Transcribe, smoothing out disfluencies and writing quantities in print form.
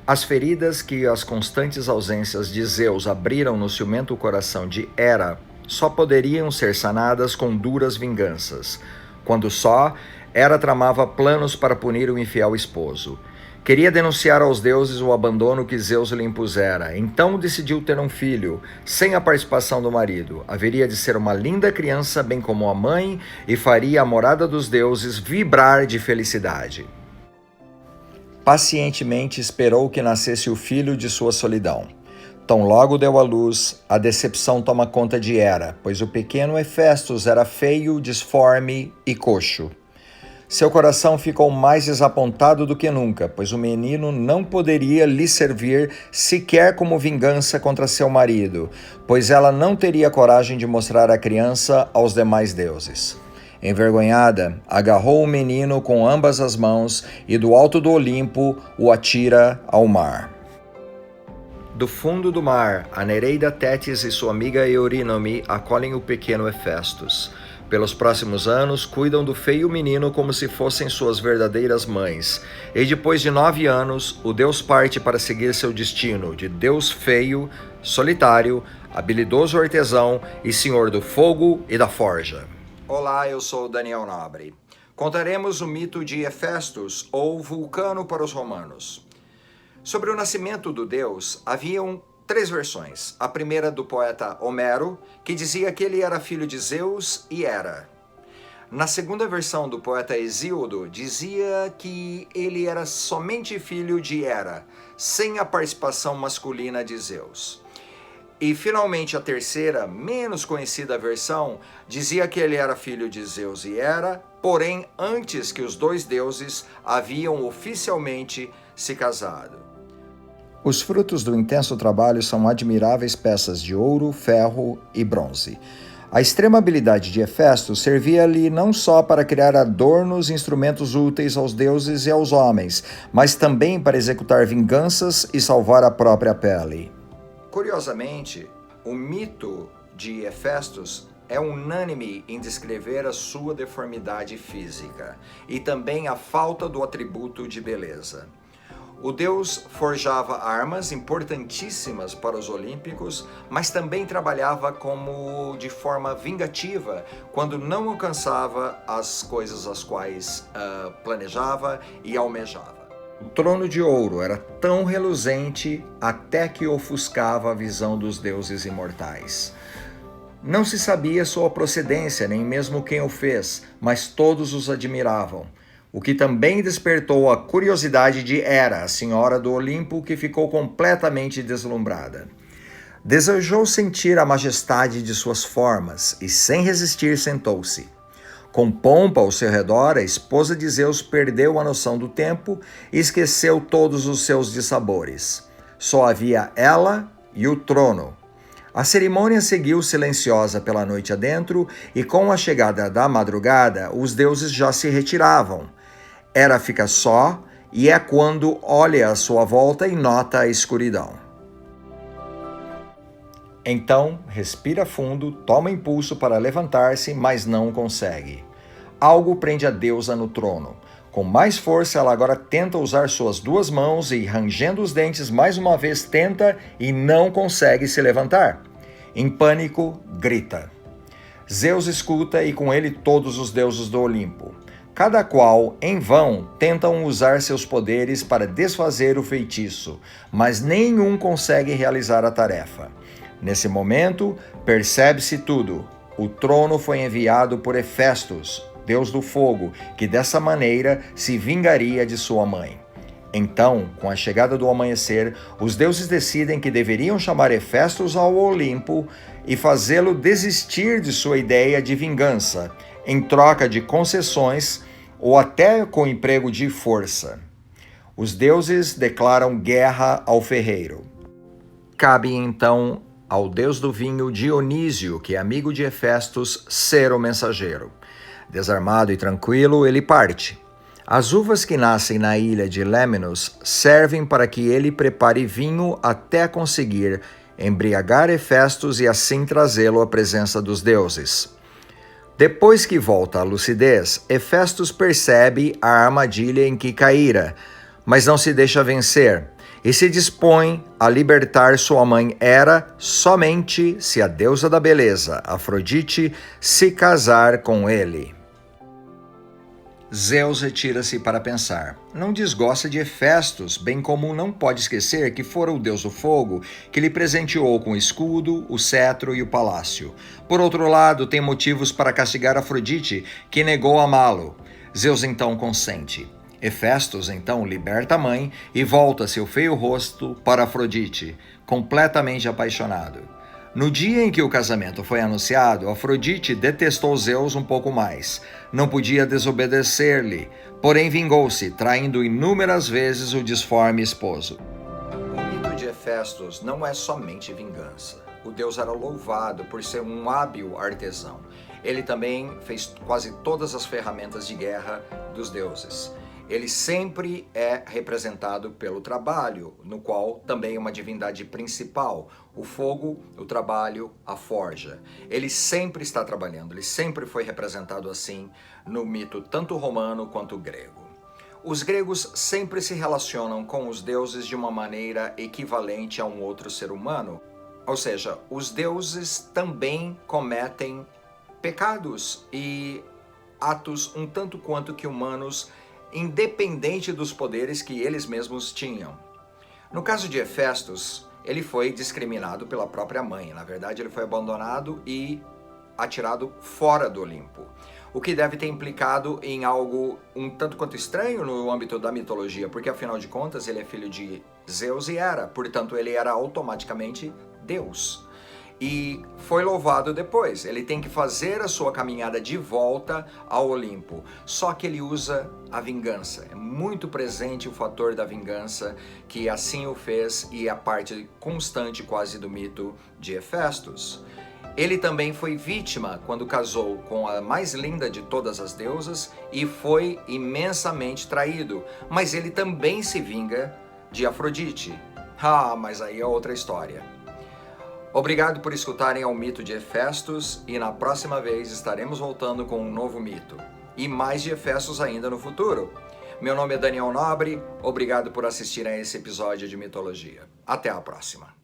As feridas que as constantes ausências de Zeus abriram no ciumento coração de Hera só poderiam ser sanadas com duras vinganças, quando só Hera tramava planos para punir o infiel esposo. Queria denunciar aos deuses o abandono que Zeus lhe impusera, então decidiu ter um filho, sem a participação do marido. Haveria de ser uma linda criança, bem como a mãe, e faria a morada dos deuses vibrar de felicidade. Pacientemente esperou que nascesse o filho de sua solidão. Tão logo deu à luz, a decepção toma conta de Hera, pois o pequeno Hefestos era feio, disforme e coxo. Seu coração ficou mais desapontado do que nunca, pois o menino não poderia lhe servir sequer como vingança contra seu marido, pois ela não teria coragem de mostrar a criança aos demais deuses. Envergonhada, agarrou o menino com ambas as mãos e do alto do Olimpo o atira ao mar. Do fundo do mar, a Nereida Tétis e sua amiga Eurínome acolhem o pequeno Hefestos. Pelos próximos anos, cuidam do feio menino como se fossem suas verdadeiras mães. E depois de 9 anos, o deus parte para seguir seu destino de deus feio, solitário, habilidoso artesão e senhor do fogo e da forja. Olá, eu sou Daniel Nobre. Contaremos o mito de Hefestos, ou Vulcano para os romanos. Sobre o nascimento do deus, haviam 3 versões. A primeira do poeta Homero, que dizia que ele era filho de Zeus e Hera. Na segunda versão do poeta Hesíodo, dizia que ele era somente filho de Hera, sem a participação masculina de Zeus. E finalmente a terceira, menos conhecida versão, dizia que ele era filho de Zeus e Hera, porém antes que os 2 deuses haviam oficialmente se casado. Os frutos do intenso trabalho são admiráveis peças de ouro, ferro e bronze. A extrema habilidade de Hefestos servia-lhe não só para criar adornos e instrumentos úteis aos deuses e aos homens, mas também para executar vinganças e salvar a própria pele. Curiosamente, o mito de Hefestos é unânime em descrever a sua deformidade física e também a falta do atributo de beleza. O deus forjava armas importantíssimas para os olímpicos, mas também trabalhava de forma vingativa quando não alcançava as coisas as quais planejava e almejava. O trono de ouro era tão reluzente até que ofuscava a visão dos deuses imortais. Não se sabia sua procedência, nem mesmo quem o fez, mas todos os admiravam. O que também despertou a curiosidade de Hera, a senhora do Olimpo, que ficou completamente deslumbrada. Desejou sentir a majestade de suas formas e, sem resistir, sentou-se. Com pompa ao seu redor, a esposa de Zeus perdeu a noção do tempo e esqueceu todos os seus dissabores. Só havia ela e o trono. A cerimônia seguiu silenciosa pela noite adentro e, com a chegada da madrugada, os deuses já se retiravam. Hera fica só e é quando olha à sua volta e nota a escuridão. Então, respira fundo, toma impulso para levantar-se, mas não consegue. Algo prende a deusa no trono. Com mais força, ela agora tenta usar suas 2 mãos e, rangendo os dentes, mais uma vez tenta e não consegue se levantar. Em pânico, grita. Zeus escuta e com ele todos os deuses do Olimpo. Cada qual, em vão, tentam usar seus poderes para desfazer o feitiço, mas nenhum consegue realizar a tarefa. Nesse momento, percebe-se tudo. O trono foi enviado por Hefestos, deus do fogo, que dessa maneira se vingaria de sua mãe. Então, com a chegada do amanhecer, os deuses decidem que deveriam chamar Hefestos ao Olimpo e fazê-lo desistir de sua ideia de vingança, em troca de concessões ou até com emprego de força. Os deuses declaram guerra ao ferreiro. Cabe então ao deus do vinho Dionísio, que é amigo de Hefestos, ser o mensageiro. Desarmado e tranquilo, ele parte. As uvas que nascem na ilha de Lemnos servem para que ele prepare vinho até conseguir embriagar Hefestos e assim trazê-lo à presença dos deuses. Depois que volta à lucidez, Hefestos percebe a armadilha em que caíra, mas não se deixa vencer e se dispõe a libertar sua mãe Hera somente se a deusa da beleza, Afrodite, se casar com ele. Zeus retira-se para pensar. Não desgosta de Hefestos, bem como não pode esquecer que fora o deus do fogo que lhe presenteou com o escudo, o cetro e o palácio. Por outro lado, tem motivos para castigar Afrodite, que negou amá-lo. Zeus então consente. Hefestos então liberta a mãe e volta seu feio rosto para Afrodite, completamente apaixonado. No dia em que o casamento foi anunciado, Afrodite detestou Zeus um pouco mais. Não podia desobedecer-lhe, porém vingou-se, traindo inúmeras vezes o disforme esposo. O mito de Hefestos não é somente vingança. O deus era louvado por ser um hábil artesão. Ele também fez quase todas as ferramentas de guerra dos deuses. Ele sempre é representado pelo trabalho, no qual também é uma divindade principal. O fogo, o trabalho, a forja. Ele sempre está trabalhando, ele sempre foi representado assim no mito tanto romano quanto grego. Os gregos sempre se relacionam com os deuses de uma maneira equivalente a um outro ser humano. Ou seja, os deuses também cometem pecados e atos um tanto quanto que humanos, independente dos poderes que eles mesmos tinham. No caso de Hefestos, ele foi discriminado pela própria mãe. Na verdade, ele foi abandonado e atirado fora do Olimpo, o que deve ter implicado em algo um tanto quanto estranho no âmbito da mitologia, porque afinal de contas ele é filho de Zeus e Hera, portanto ele era automaticamente Deus. E foi louvado depois. Ele tem que fazer a sua caminhada de volta ao Olimpo. Só que ele usa a vingança. É muito presente o fator da vingança, que assim o fez e é a parte constante quase do mito de Hefestos. Ele também foi vítima quando casou com a mais linda de todas as deusas e foi imensamente traído. Mas ele também se vinga de Afrodite. Mas aí é outra história. Obrigado por escutarem ao mito de Hefestos e na próxima vez estaremos voltando com um novo mito. E mais de Hefestos ainda no futuro. Meu nome é Daniel Nobre, obrigado por assistir a esse episódio de Mitologia. Até a próxima.